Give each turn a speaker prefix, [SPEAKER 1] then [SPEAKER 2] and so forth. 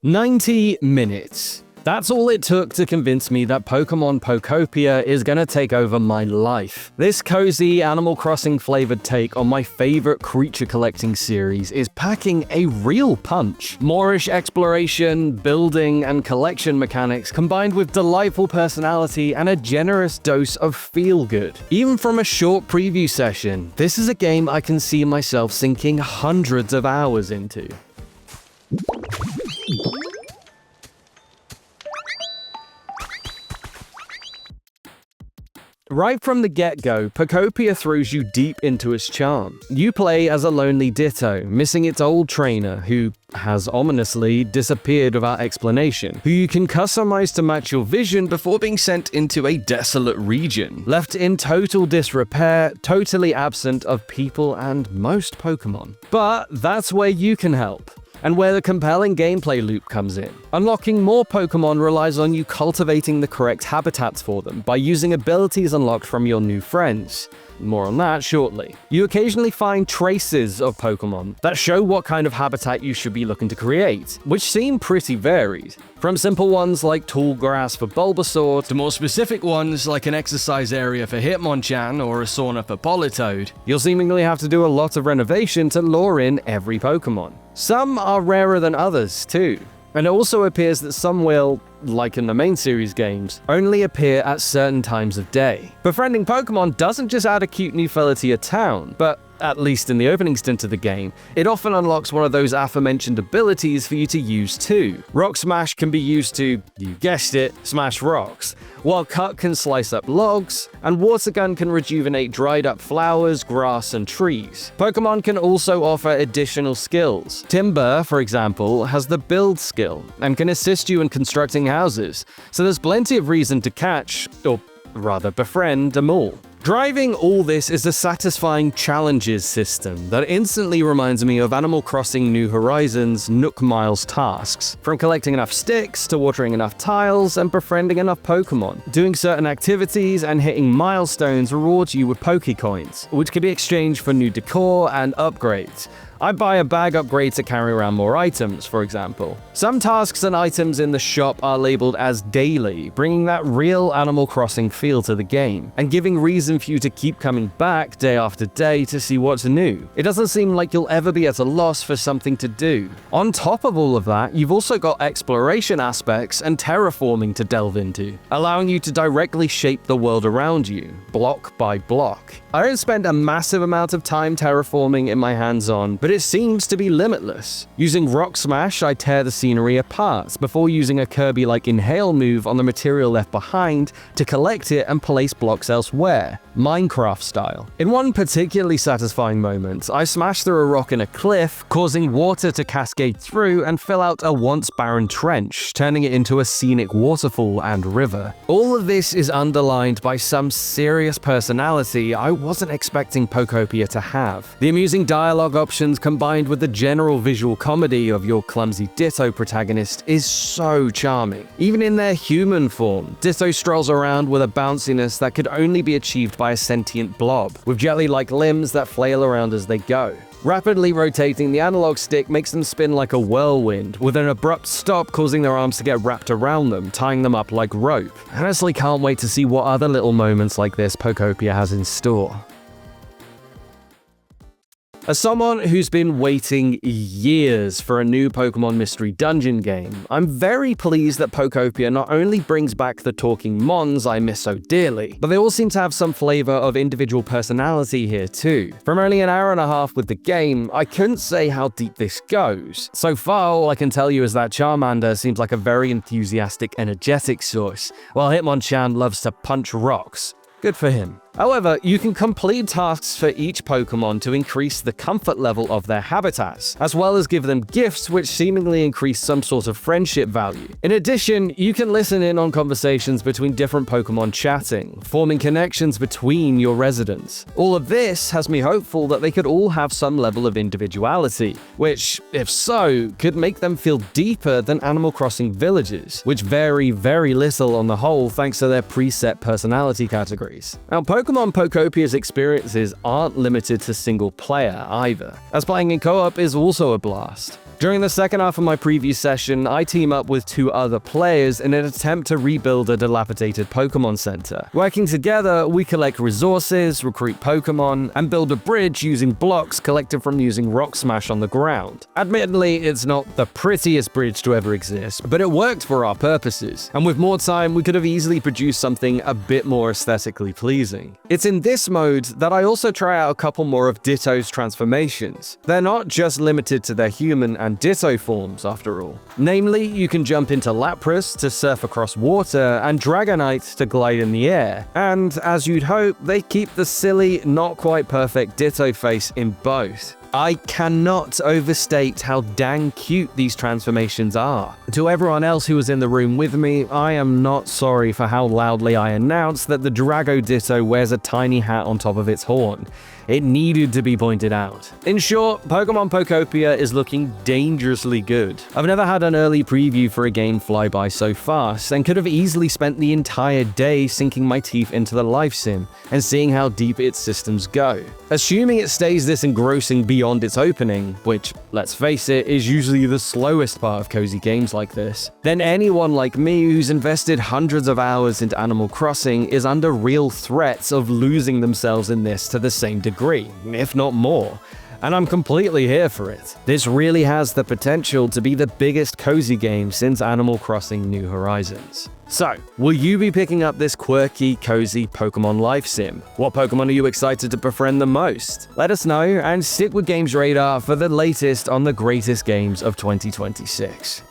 [SPEAKER 1] 90 minutes. That's all it took to convince me that Pokémon Pokopia is gonna take over my life. This cozy Animal Crossing flavored take on my favorite creature collecting series is packing a real punch. Moreish exploration, building, and collection mechanics combined with delightful personality and a generous dose of feel-good. Even from a short preview session, this is a game I can see myself sinking hundreds of hours into. Right from the get-go, Pokopia throws you deep into its charm. You play as a lonely Ditto, missing its old trainer, who has ominously disappeared without explanation, who you can customize to match your vision before being sent into a desolate region, left in total disrepair, totally absent of people and most Pokemon. But that's where you can help, and where the compelling gameplay loop comes in. Unlocking more Pokemon relies on you cultivating the correct habitats for them by using abilities unlocked from your new friends. More on that shortly. You occasionally find traces of Pokemon that show what kind of habitat you should be looking to create, which seem pretty varied. From simple ones like tall grass for Bulbasaur, to more specific ones like an exercise area for Hitmonchan or a sauna for Politoed. You'll seemingly have to do a lot of renovation to lure in every Pokemon. Some are rarer than others too. And it also appears that some will, like in the main series games, only appear at certain times of day. Befriending Pokemon doesn't just add a cute new fella to your town, but at least in the opening stint of the game, it often unlocks one of those aforementioned abilities for you to use too. Rock Smash can be used to, you guessed it, smash rocks, while Cut can slice up logs, and Water Gun can rejuvenate dried up flowers, grass, and trees. Pokemon can also offer additional skills. Timber, for example, has the build skill, and can assist you in constructing houses, so there's plenty of reason to catch, or rather befriend, them all. Driving all this is a satisfying challenges system that instantly reminds me of Animal Crossing New Horizons' Nook Miles tasks. From collecting enough sticks, to watering enough tiles, and befriending enough Pokemon. Doing certain activities and hitting milestones rewards you with Pokecoins, which can be exchanged for new decor and upgrades. I buy a bag upgrade to carry around more items, for example. Some tasks and items in the shop are labeled as daily, bringing that real Animal Crossing feel to the game, and giving reason for you to keep coming back day after day to see what's new. It doesn't seem like you'll ever be at a loss for something to do. On top of all of that, you've also got exploration aspects and terraforming to delve into, allowing you to directly shape the world around you, block by block. I don't spend a massive amount of time terraforming in my hands-on, but it seems to be limitless. Using Rock Smash, I tear the scenery apart before using a Kirby-like Inhale move on the material left behind to collect it and place blocks elsewhere, Minecraft style. In one particularly satisfying moment, I smashed through a rock in a cliff, causing water to cascade through and fill out a once barren trench, turning it into a scenic waterfall and river. All of this is underlined by some serious personality I wasn't expecting Pokopia to have. The amusing dialogue options combined with the general visual comedy of your clumsy Ditto protagonist is so charming. Even in their human form, Ditto strolls around with a bounciness that could only be achieved by a sentient blob, with jelly-like limbs that flail around as they go. Rapidly rotating the analog stick makes them spin like a whirlwind, with an abrupt stop causing their arms to get wrapped around them, tying them up like rope. I honestly can't wait to see what other little moments like this Pokopia has in store. As someone who's been waiting years for a new Pokemon Mystery Dungeon game, I'm very pleased that Pokopia not only brings back the talking Mons I miss so dearly, but they all seem to have some flavor of individual personality here too. From only an hour and a half with the game, I couldn't say how deep this goes. So far, all I can tell you is that Charmander seems like a very enthusiastic, energetic source, while Hitmonchan loves to punch rocks. Good for him. However, you can complete tasks for each Pokemon to increase the comfort level of their habitats, as well as give them gifts which seemingly increase some sort of friendship value. In addition, you can listen in on conversations between different Pokemon chatting, forming connections between your residents. All of this has me hopeful that they could all have some level of individuality, which, if so, could make them feel deeper than Animal Crossing villages, which vary very little on the whole thanks to their preset personality categories. Now, Pokemon Pokopia's experiences aren't limited to single player either, as playing in co-op is also a blast. During the second half of my preview session, I team up with 2 other players in an attempt to rebuild a dilapidated Pokemon Center. Working together, we collect resources, recruit Pokemon, and build a bridge using blocks collected from using Rock Smash on the ground. Admittedly, it's not the prettiest bridge to ever exist, but it worked for our purposes, and with more time, we could have easily produced something a bit more aesthetically pleasing. It's in this mode that I also try out a couple more of Ditto's transformations. They're not just limited to their human and Ditto forms, after all. Namely, you can jump into Lapras to surf across water and Dragonite to glide in the air. And, as you'd hope, they keep the silly, not quite perfect Ditto face in both. I cannot overstate how dang cute these transformations are. To everyone else who was in the room with me, I am not sorry for how loudly I announced that the Drago Ditto wears a tiny hat on top of its horn. It needed to be pointed out. In short, Pokemon Pokopia is looking dangerously good. I've never had an early preview for a game fly by so fast, and could have easily spent the entire day sinking my teeth into the life sim and seeing how deep its systems go. Assuming it stays this engrossing beyond its opening, which, let's face it, is usually the slowest part of cozy games like this, then anyone like me who's invested hundreds of hours into Animal Crossing is under real threats of losing themselves in this to the same degree, if not more. And I'm completely here for it. This really has the potential to be the biggest cozy game since Animal Crossing New Horizons. So, will you be picking up this quirky, cozy Pokemon life sim? What Pokemon are you excited to befriend the most? Let us know, and stick with GamesRadar for the latest on the greatest games of 2026.